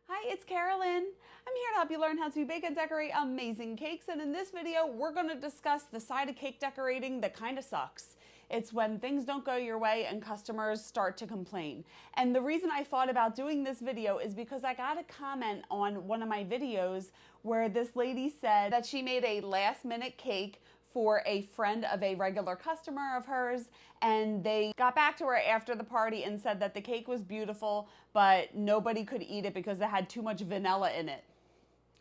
Hi, it's Carolyn. I'm here to help you learn how to bake and decorate amazing cakes, and in this video we're going to discuss the side of cake decorating that kind of sucks. It's when things don't go your way and customers start to complain. And the reason I thought about doing this video is because I got a comment on one of my videos where this lady said that she made a last-minute cake for a friend of a regular customer of hers, and they got back to her after the party and said that the cake was beautiful, but nobody could eat it because it had too much vanilla in it.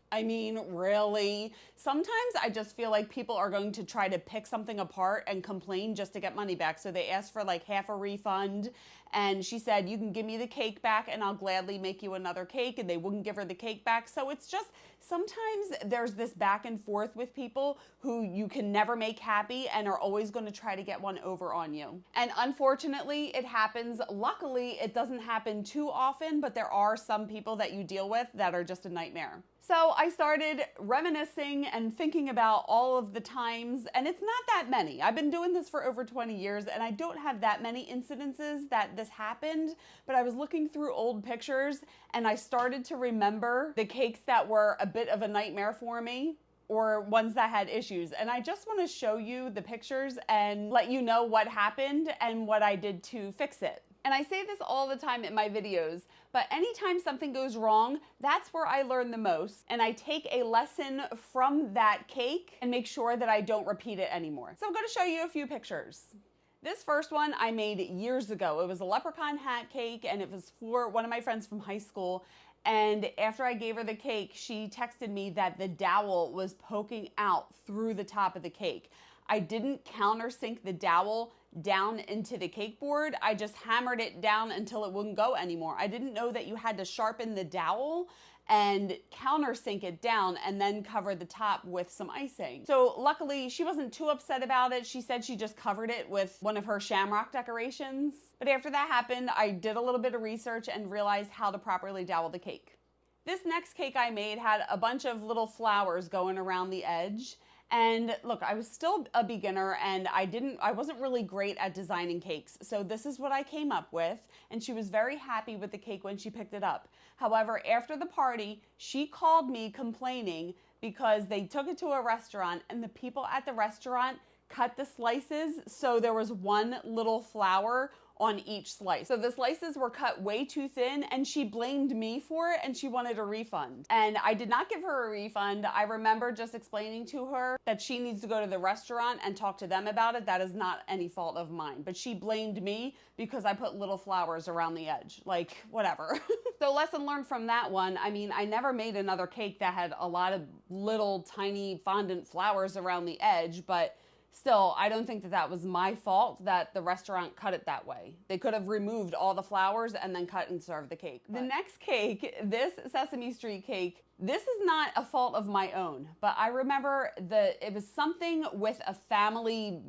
I mean, really? Sometimes I just feel like people are going to try to pick something apart and complain just to get money back. So they asked for like half a refund, and she said, you can give me the cake back and I'll gladly make you another cake, and they wouldn't give her the cake back. So it's just, sometimes there's this back and forth with people who you can never make happy and are always going to try to get one over on you. And unfortunately, it happens. Luckily, it doesn't happen too often, but there are some people that you deal with that are just a nightmare. So I started reminiscing and thinking about all of the times, and it's not that many. I've been doing this for over 20 years, and I don't have that many incidences that this happened, but I was looking through old pictures, and I started to remember the cakes that were a bit of a nightmare for me, or ones that had issues. And I just want to show you the pictures and let you know what happened and what I did to fix it. And I say this all the time in my videos, but anytime something goes wrong, that's where I learn the most. And I take a lesson from that cake and make sure that I don't repeat it anymore. So I'm going to show you a few pictures. This first one I made years ago. It was a leprechaun hat cake, and it was for one of my friends from high school. And after I gave her the cake, she texted me that the dowel was poking out through the top of the cake. I didn't countersink the dowel down into the cake board. I just hammered it down until it wouldn't go anymore. I didn't know that you had to sharpen the dowel and countersink it down and then cover the top with some icing. So luckily she wasn't too upset about it. She said she just covered it with one of her shamrock decorations. But after that happened, I did a little bit of research and realized how to properly dowel the cake. This next cake I made had a bunch of little flowers going around the edge. And look, I was still a beginner, and I wasn't really great at designing cakes. So this is what I came up with, and she was very happy with the cake when she picked it up. However, after the party, she called me complaining because they took it to a restaurant and the people at the restaurant cut the slices so there was one little flower on each slice. So the slices were cut way too thin, and she blamed me for it, and she wanted a refund. And I did not give her a refund. I remember just explaining to her that she needs to go to the restaurant and talk to them about it. That is not any fault of mine. But she blamed me because I put little flowers around the edge. Like, whatever. So lesson learned from that one. I mean, I never made another cake that had a lot of little tiny fondant flowers around the edge, but still, I don't think that that was my fault that the restaurant cut it that way. They could have removed all the flowers and then cut and served the cake. The next cake, this Sesame Street cake, this is not a fault of my own, but I remember it was something with a family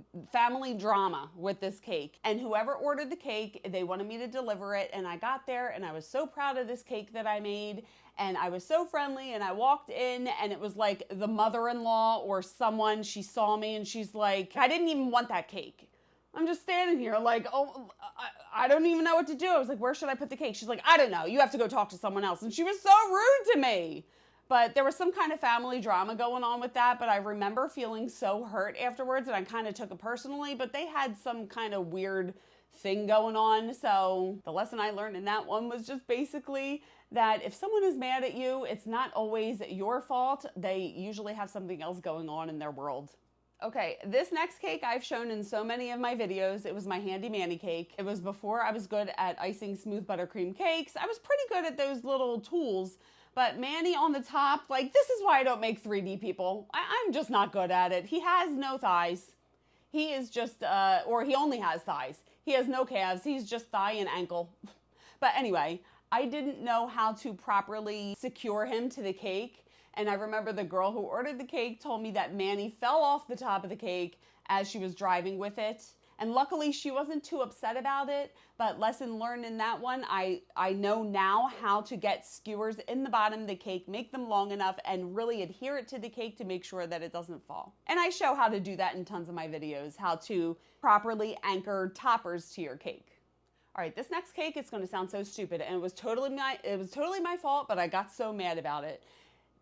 drama with this cake. And whoever ordered the cake, they wanted me to deliver it, and I got there and I was so proud of this cake that I made. And I was so friendly, and I walked in, and it was like the mother-in-law or someone. She saw me and she's like, I didn't even want that cake. I'm just standing here like, oh, I don't even know what to do. I was like, where should I put the cake? She's like, I don't know. You have to go talk to someone else. And she was so rude to me. But there was some kind of family drama going on with that. But I remember feeling so hurt afterwards, and I kind of took it personally. But they had some kind of weird thing going on. So the lesson I learned in that one was just basically that if someone is mad at you, it's not always your fault. They usually have something else going on in their world. Okay, this next cake I've shown in so many of my videos. It was my handy Manny Cake. It was before I was good at icing smooth buttercream cakes. I was pretty good at those little tools, but Manny on the top, like, this is why I don't make 3D people. I'm just not good at it. He has no thighs. He is just, or he only has thighs. He has no calves. He's just thigh and ankle. But anyway, I didn't know how to properly secure him to the cake. And I remember the girl who ordered the cake told me that Manny fell off the top of the cake as she was driving with it. And luckily she wasn't too upset about it, but lesson learned in that one, I know now how to get skewers in the bottom of the cake, make them long enough, and really adhere it to the cake to make sure that it doesn't fall. And I show how to do that in tons of my videos, how to properly anchor toppers to your cake. All right, this next cake is going to sound so stupid, and it was totally my fault, but I got so mad about it.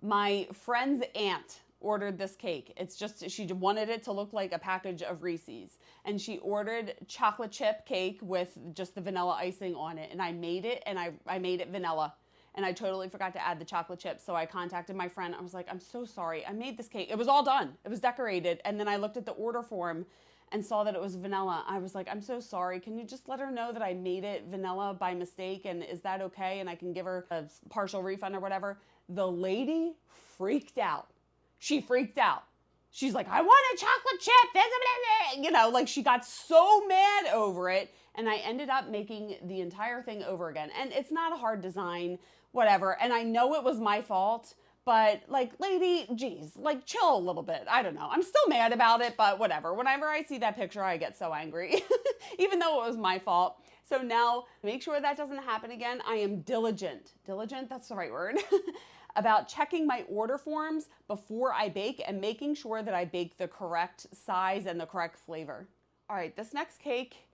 My friend's aunt ordered this cake. It's just, she wanted it to look like a package of Reese's, and she ordered chocolate chip cake with just the vanilla icing on it, and I made it, and I made it vanilla, and I totally forgot to add the chocolate chips. So I contacted my friend. I was like, I'm so sorry. I made this cake. It was all done. It was decorated, and then I looked at the order form and saw that it was vanilla. I was like, I'm so sorry. Can you just let her know that I made it vanilla by mistake, and is that okay? And I can give her a partial refund or whatever. The lady freaked out. She freaked out. She's like, I want a chocolate chip. You know, like she got so mad over it. And I ended up making the entire thing over again. And it's not a hard design, whatever. And I know it was my fault. But like, lady, geez, like chill a little bit. I don't know. I'm still mad about it, but whatever. Whenever I see that picture, I get so angry, even though it was my fault. So now, to make sure that doesn't happen again, I am diligent. Diligent, that's the right word. About checking my order forms before I bake and making sure that I bake the correct size and the correct flavor. All right, this next cake,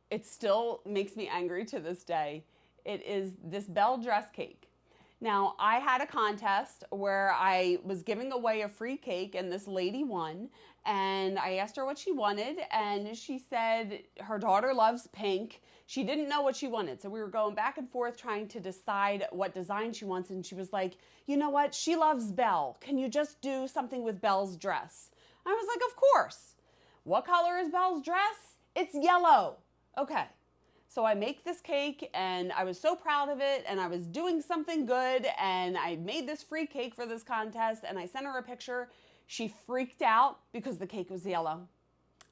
it still makes me angry to this day. It is this Belle dress cake. Now, I had a contest where I was giving away a free cake and this lady won, and I asked her what she wanted, and she said her daughter loves pink. She didn't know what she wanted, so we were going back and forth trying to decide what design she wants, and she was like, you know what, she loves Belle. Can you just do something with Belle's dress? I was like, of course. What color is Belle's dress? It's yellow. Okay. So I make this cake, and I was so proud of it, and I was doing something good, and I made this free cake for this contest, and I sent her a picture. She freaked out because the cake was yellow,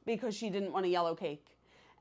because she didn't want a yellow cake.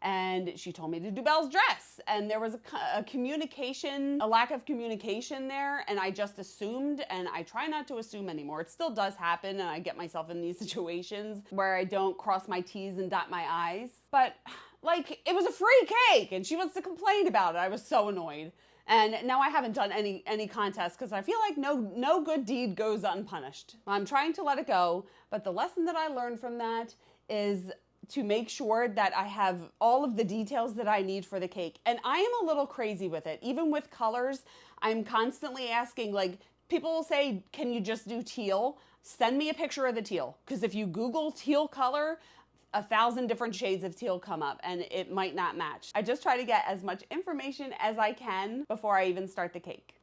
And she told me to do Belle's dress, and there was a lack of communication there, and I just assumed, and I try not to assume anymore. It still does happen, and I get myself in these situations where I don't cross my T's and dot my I's. But like, it was a free cake, and she wants to complain about it. I was so annoyed. And now I haven't done any contests because I feel like no good deed goes unpunished. I'm trying to let it go, but the lesson that I learned from that is to make sure that I have all of the details that I need for the cake. And I am a little crazy with it. Even with colors, I'm constantly asking, like, people will say, can you just do teal? Send me a picture of the teal. Because if you Google teal color, 1,000 different shades of teal come up and it might not match. I just try to get as much information as I can before I even start the cake.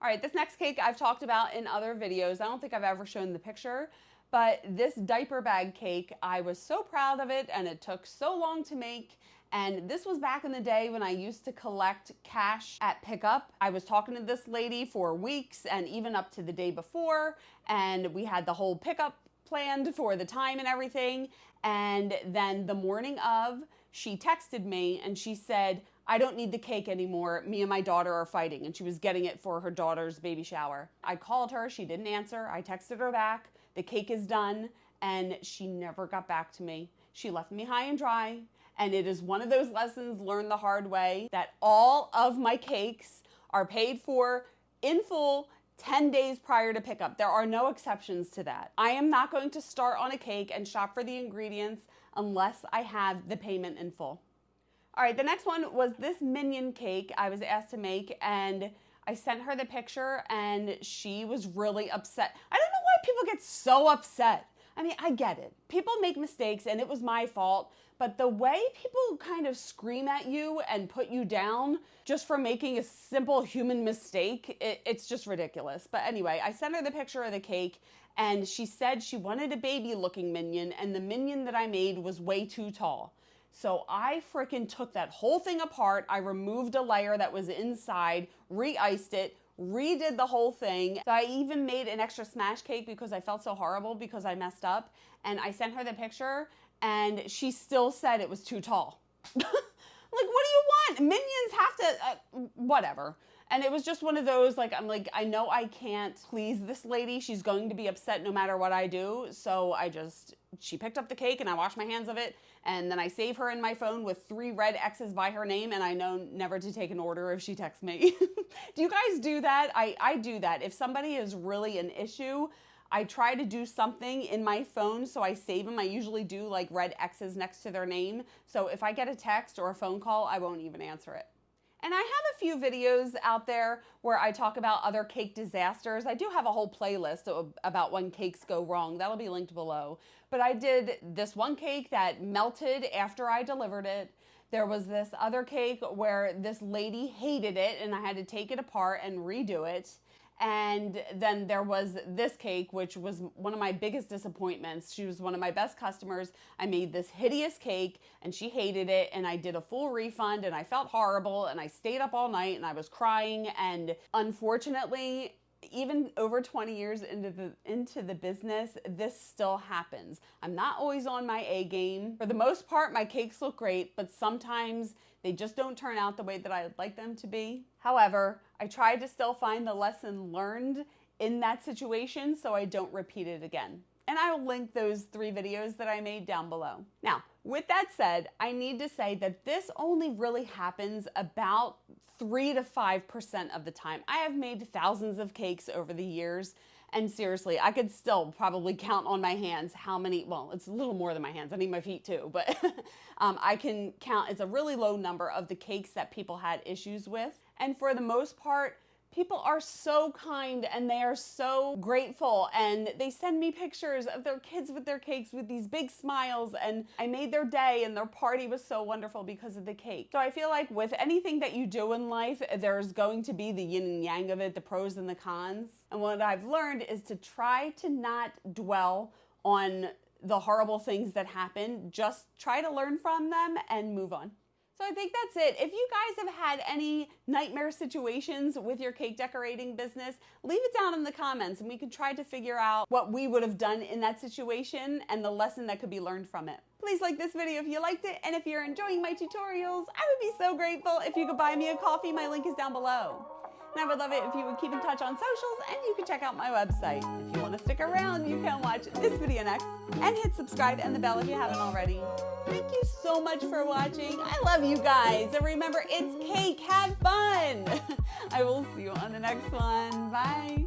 All right, this next cake I've talked about in other videos. I don't think I've ever shown the picture, but this diaper bag cake, I was so proud of it, and it took so long to make. And this was back in the day when I used to collect cash at pickup. I was talking to this lady for weeks and even up to the day before, and we had the whole pickup planned for the time and everything. And then the morning of, she texted me and she said, I don't need the cake anymore. Me and my daughter are fighting. And she was getting it for her daughter's baby shower. I called her. She didn't answer. I texted her back. The cake is done. And she never got back to me. She left me high and dry. And it is one of those lessons learned the hard way that all of my cakes are paid for in full 10 days prior to pickup. There are no exceptions to that. I am not going to start on a cake and shop for the ingredients unless I have the payment in full. All right, the next one was this Minion Cake I was asked to make, and I sent her the picture and she was really upset. I don't know why people get so upset. I mean, I get it. People make mistakes and it was my fault, but the way people kind of scream at you and put you down just for making a simple human mistake, it's just ridiculous. But anyway, I sent her the picture of the cake and she said she wanted a baby looking minion, and the minion that I made was way too tall. So I freaking took that whole thing apart. I removed a layer that was inside, re-iced it, redid the whole thing. So I even made an extra smash cake because I felt so horrible because I messed up. And I sent her the picture and she still said it was too tall. Like, what do you want? Minions have to, whatever. And it was just one of those, like, I'm like, I know I can't please this lady. She's going to be upset no matter what I do. So she picked up the cake and I washed my hands of it. And then I save her in my phone with 3 red X's by her name, and I know never to take an order if she texts me. Do you guys do that? I do that. If somebody is really an issue, I try to do something in my phone so I save them. I usually do like red X's next to their name. So if I get a text or a phone call, I won't even answer it. And I have a few videos out there where I talk about other cake disasters. I do have a whole playlist about when cakes go wrong. That'll be linked below. But I did this one cake that melted after I delivered it. There was this other cake where this lady hated it and I had to take it apart and redo it. And then there was this cake, which was one of my biggest disappointments. She was one of my best customers. I made this hideous cake and she hated it, and I did a full refund and I felt horrible and I stayed up all night and I was crying. And unfortunately, even over 20 years into the business, this still happens. I'm not always on my A game. For the most part, my cakes look great, but sometimes they just don't turn out the way that I'd like them to be. However, I try to still find the lesson learned in that situation so I don't repeat it again. And I will link those 3 videos that I made down below. Now, with that said, I need to say that this only really happens about 3 to 5% of the time. I have made thousands of cakes over the years, and seriously, I could still probably count on my hands how many, well, it's a little more than my hands, I need my feet too, but I can count, it's a really low number of the cakes that people had issues with. And for the most part, people are so kind and they are so grateful, and they send me pictures of their kids with their cakes with these big smiles, and I made their day and their party was so wonderful because of the cake. So I feel like with anything that you do in life, there's going to be the yin and yang of it, the pros and the cons. And what I've learned is to try to not dwell on the horrible things that happen. Just try to learn from them and move on. So I think that's it. If you guys have had any nightmare situations with your cake decorating business, leave it down in the comments and we can try to figure out what we would have done in that situation and the lesson that could be learned from it. Please like this video if you liked it, and if you're enjoying my tutorials, I would be so grateful if you could buy me a coffee. My link is down below. And I would love it if you would keep in touch on socials, and you can check out my website. If you want to stick around, you can watch this video next, and hit subscribe and the bell if you haven't already. Thank you so much for watching. I love you guys. And remember, it's cake. Have fun. I will see you on the next one. Bye.